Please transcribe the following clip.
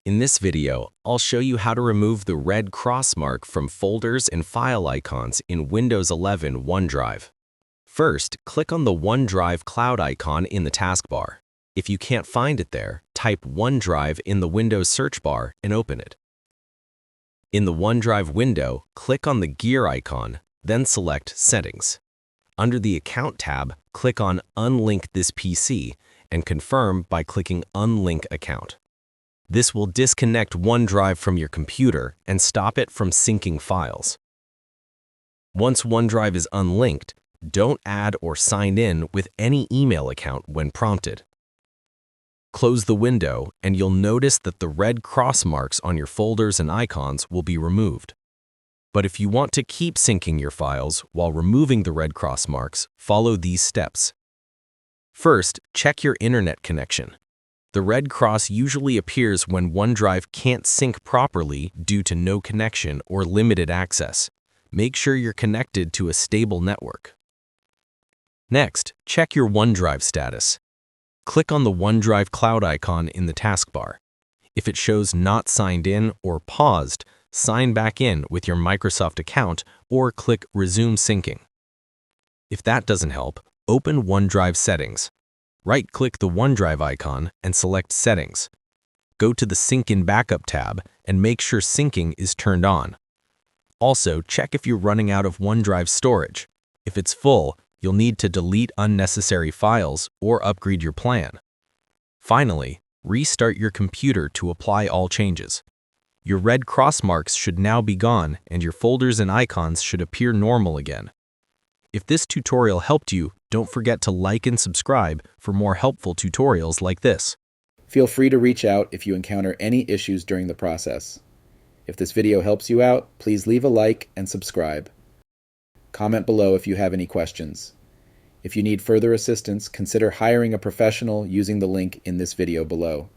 In this video, I'll show you how to remove the red cross mark from folders and file icons in Windows 11 OneDrive. First, click on the OneDrive cloud icon in the taskbar. If you can't find it there, type OneDrive in the Windows search bar and open it. In the OneDrive window, click on the gear icon, then select Settings. Under the Account tab, click on Unlink this PC and confirm by clicking Unlink Account. This will disconnect OneDrive from your computer and stop it from syncing files. Once OneDrive is unlinked, don't add or sign in with any email account when prompted. Close the window and you'll notice that the red cross marks on your folders and icons will be removed. But if you want to keep syncing your files while removing the red cross marks, follow these steps. First, check your internet connection. The red cross usually appears when OneDrive can't sync properly due to no connection or limited access. Make sure you're connected to a stable network. Next, check your OneDrive status. Click on the OneDrive cloud icon in the taskbar. If it shows not signed in or paused, sign back in with your Microsoft account or click Resume Syncing. If that doesn't help, open OneDrive Settings. Right-click the OneDrive icon and select Settings. Go to the Sync in Backup tab and make sure syncing is turned on. Also, check if you're running out of OneDrive storage. If it's full, you'll need to delete unnecessary files or upgrade your plan. Finally, restart your computer to apply all changes. Your red cross marks should now be gone and your folders and icons should appear normal again. If this tutorial helped you, don't forget to like and subscribe for more helpful tutorials like this. Feel free to reach out if you encounter any issues during the process. If this video helps you out, please leave a like and subscribe. Comment below if you have any questions. If you need further assistance, consider hiring a professional using the link in this video below.